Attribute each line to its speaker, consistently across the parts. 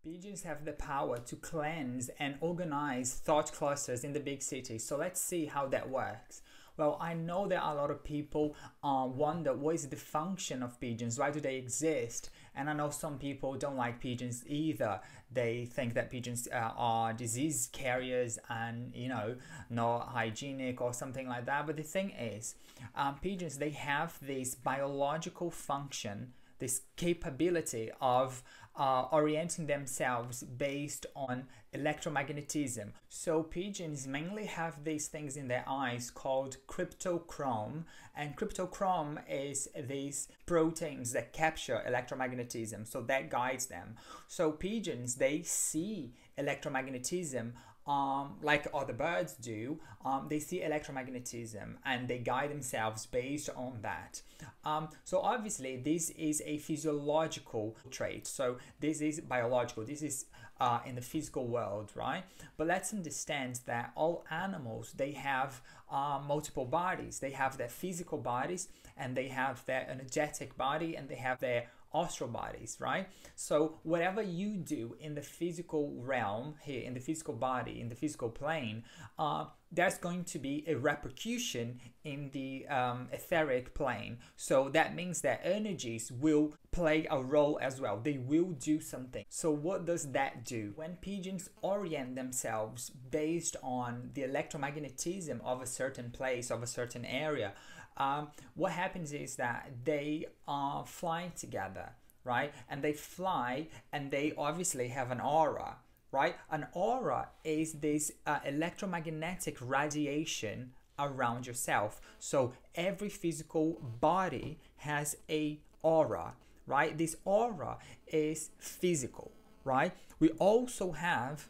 Speaker 1: Pigeons have the power to cleanse and organize thought clusters in the big cities. So let's see how that works. Well, I know there are a lot of people wonder what is the function of pigeons, why do they exist? And I know some people don't like pigeons either. They think that pigeons are disease carriers and, you know, not hygienic or something like that. But the thing is, pigeons, they have this biological function, this capability of orienting themselves based on electromagnetism. So pigeons mainly have these things in their eyes called cryptochrome, and cryptochrome is these proteins that capture electromagnetism, so that guides them. So pigeons, they see electromagnetism like other birds do. They see electromagnetism and they guide themselves based on that. So obviously this is a physiological trait, so this is biological, this is in the physical world, right? But let's understand that all animals, they have multiple bodies. They have their physical bodies, and they have their energetic body, and they have their astral bodies, right? So whatever you do in the physical realm here, in the physical body, in the physical plane, there's going to be a repercussion in the etheric plane. So that means that energies will play a role as well. They will do something. So what does that do? When pigeons orient themselves based on the electromagnetism of a certain place, of a certain area, what happens is that they are flying together, right? And they fly and they obviously have an aura, right? An aura is this electromagnetic radiation around yourself. So every physical body has a aura, right? This aura is physical, right? We also have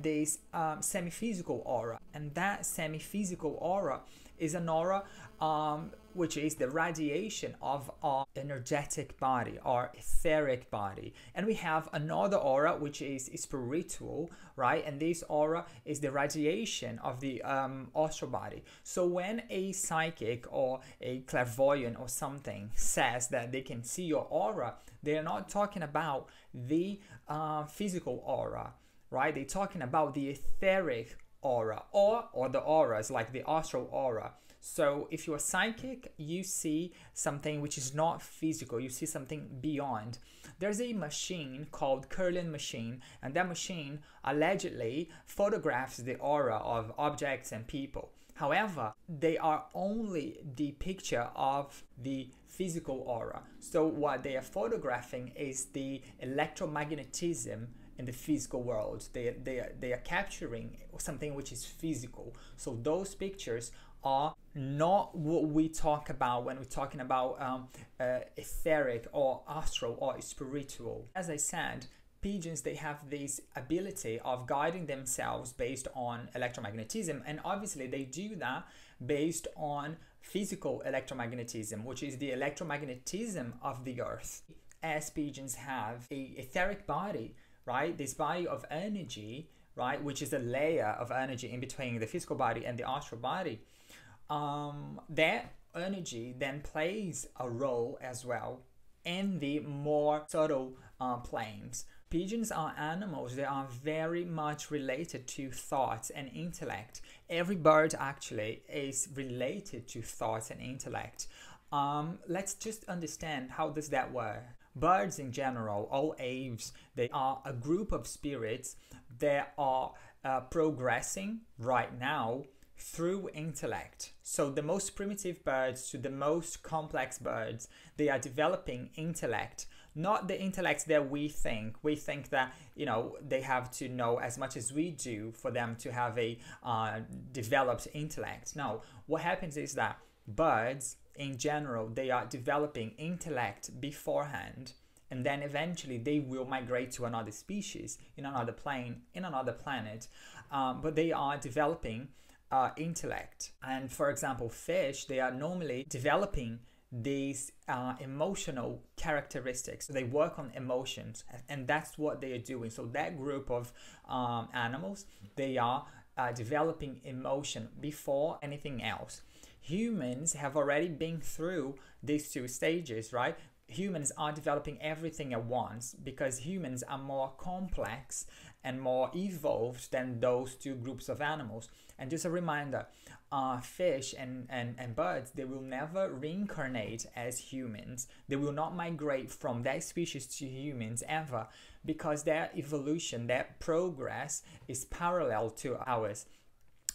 Speaker 1: this semi-physical aura, and that semi-physical aura is an aura which is the radiation of our energetic body, our etheric body. And we have another aura which is spiritual, right? And this aura is the radiation of the astral body. So when a psychic or a clairvoyant or something says that they can see your aura, they are not talking about the physical aura, right? They're talking about the etheric aura, or the auras like the astral aura. So if you're psychic, you see something which is not physical, you see something beyond. There's a machine called Kirlian machine, and that machine allegedly photographs the aura of objects and people. However, they are only the picture of the physical aura. So what they are photographing is the electromagnetism in the physical world. They are capturing something which is physical. So those pictures are not what we talk about when we're talking about etheric or astral or spiritual. As I said, pigeons, they have this ability of guiding themselves based on electromagnetism, and obviously they do that based on physical electromagnetism, which is the electromagnetism of the earth. As pigeons have a etheric body, right, this body of energy, right, which is a layer of energy in between the physical body and the astral body, that energy then plays a role as well in the more subtle planes. Pigeons are animals that are very much related to thoughts and intellect. Every bird actually is related to thoughts and intellect. Let's just understand how does that work. Birds in general, all aves, they are a group of spirits that are progressing right now through intellect. So the most primitive birds to the most complex birds, they are developing intellect. Not the intellect that we think. We think that, you know, they have to know as much as we do for them to have a developed intellect. No, what happens is that birds in general, they are developing intellect beforehand, and then eventually they will migrate to another species, in another plane, in another planet, but they are developing intellect. And for example, fish, they are normally developing these emotional characteristics. They work on emotions, and that's what they are doing. So that group of animals, they are developing emotion before anything else. Humans have already been through these two stages, right? humans are developing everything at once, because humans are more complex and more evolved than those two groups of animals. And just a reminder, fish and birds, they will never reincarnate as humans. They will not migrate from that species to humans ever, because their evolution, their progress is parallel to ours.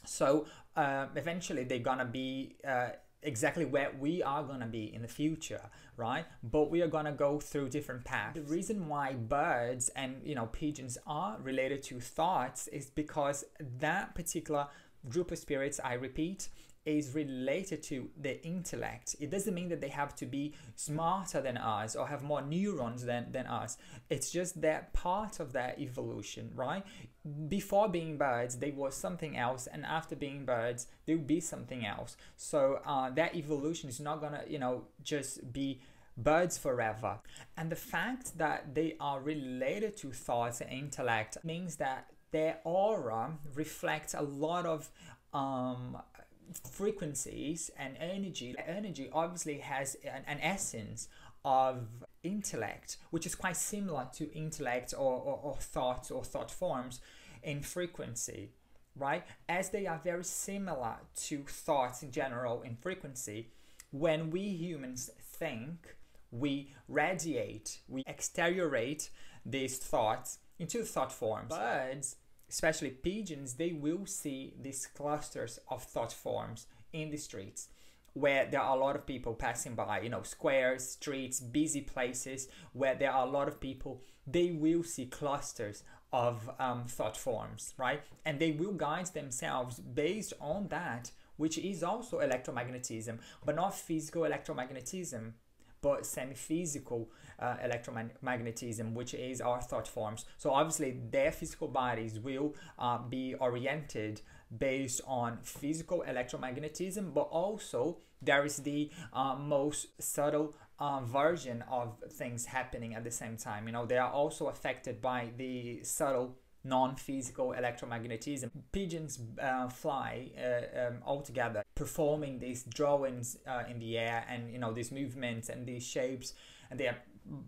Speaker 1: So eventually they're gonna be exactly where we are gonna be in the future, right? But we are gonna go through different paths. The reason why birds and pigeons are related to thoughts is because that particular group of spirits, I repeat, is related to the intellect. It doesn't mean that they have to be smarter than us or have more neurons than us. It's just that part of their evolution, right? Before being birds, they were something else, and after being birds, they will be something else. So that evolution is not gonna, just be birds forever. And the fact that they are related to thoughts and intellect means that their aura reflects a lot of frequencies and energy. Energy obviously has an essence of intellect, which is quite similar to intellect or thoughts or thought forms in frequency, right? As they are very similar to thoughts in general in frequency, when we humans think, we radiate, we exteriorate these thoughts into thought forms. Birds, especially pigeons, they will see these clusters of thought forms in the streets where there are a lot of people passing by, squares, streets, busy places where there are a lot of people. They will see clusters of thought forms, right? And they will guide themselves based on that, which is also electromagnetism, but not physical electromagnetism, but semi-physical electromagnetism, which is our thought forms. So obviously their physical bodies will be oriented based on physical electromagnetism, but also there is the most subtle version of things happening at the same time. They are also affected by the subtle non-physical electromagnetism. Pigeons fly all together, performing these drawings in the air, and these movements and these shapes, and they are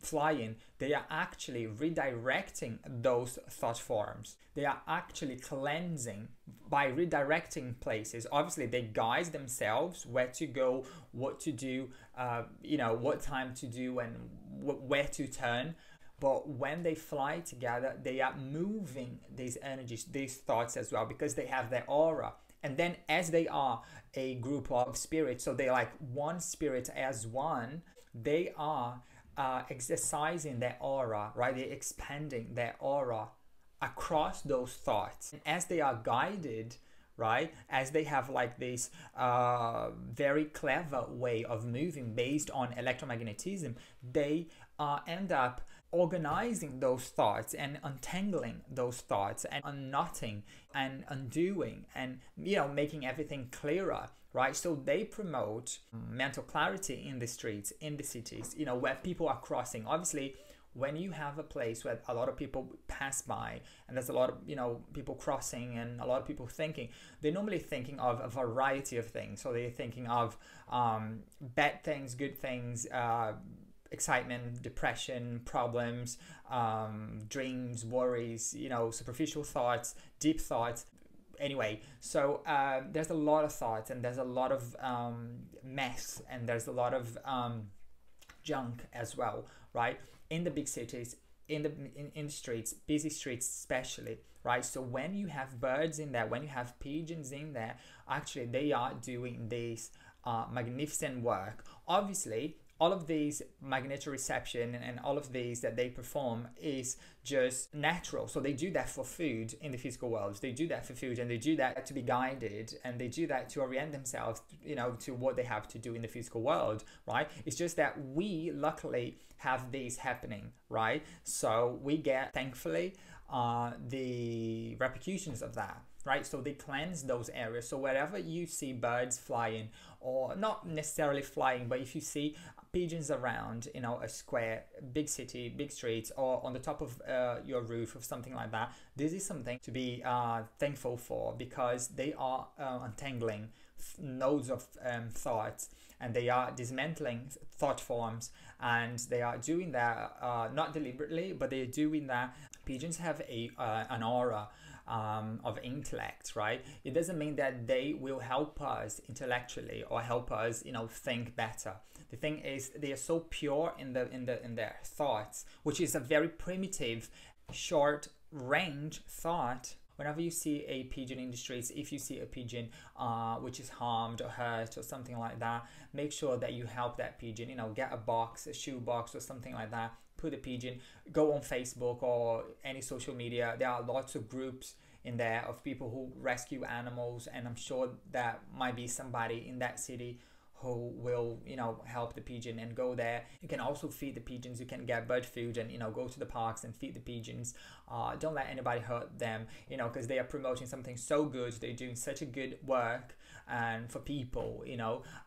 Speaker 1: flying. They are actually redirecting those thought forms. They are actually cleansing by redirecting places. Obviously they guide themselves where to go, what to do, what time to do, and where to turn. But when they fly together, they are moving these energies, these thoughts as well, because they have their aura. And then as they are a group of spirits, so they're like one spirit as one, they are exercising their aura, right? They're expanding their aura across those thoughts. And as they are guided, right, as they have like this very clever way of moving based on electromagnetism, they end up organizing those thoughts and untangling those thoughts and unknotting and undoing and making everything clearer, right? So they promote mental clarity in the streets, in the cities, where people are crossing. Obviously when you have a place where a lot of people pass by and there's a lot of people crossing and a lot of people thinking, they're normally thinking of a variety of things. So they're thinking of bad things, good things, excitement, depression, problems, dreams, worries, superficial thoughts, deep thoughts. Anyway, so there's a lot of thoughts, and there's a lot of mess, and there's a lot of junk as well, right? In the big cities, in the streets, busy streets especially, right? So when you have birds in there, when you have pigeons in there, actually they are doing this magnificent work. Obviously all of these magnetoreception and all of these that they perform is just natural. So they do that for food in the physical world. They do that for food, and they do that to be guided, and they do that to orient themselves, to what they have to do in the physical world, right? It's just that we luckily have these happening, right? So we get, thankfully, the repercussions of that, right? So they cleanse those areas. So wherever you see birds flying, or not necessarily flying, but if you see pigeons around, a square, big city, big streets, or on the top of your roof or something like that, this is something to be thankful for, because they are untangling nodes of thoughts, and they are dismantling thought forms, and they are doing that not deliberately, but they're doing that. Pigeons have an aura of intellect, right? It doesn't mean that they will help us intellectually or help us, think better. The thing is, they are so pure in their thoughts, which is a very primitive, short range thought. Whenever you see a pigeon in the streets, if you see a pigeon which is harmed or hurt or something like that, make sure that you help that pigeon. Get a box, a shoe box or something like that. Put a pigeon. Go on Facebook or any social media. There are lots of groups in there of people who rescue animals, and I'm sure that might be somebody in that city who will help the pigeon, and go there. You can also feed the pigeons. You can get bird food and go to the parks and feed the pigeons. Don't let anybody hurt them, because they are promoting something so good. They're doing such a good work, and for people,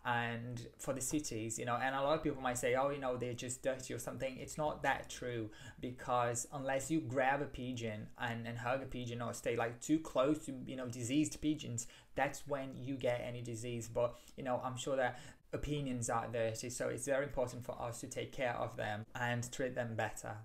Speaker 1: and for the cities, and a lot of people might say, oh, they're just dirty or something. It's not that true, because unless you grab a pigeon and hug a pigeon, or stay like too close to diseased pigeons, that's when you get any disease. But I'm sure that opinions are dirty, so it's very important for us to take care of them and treat them better.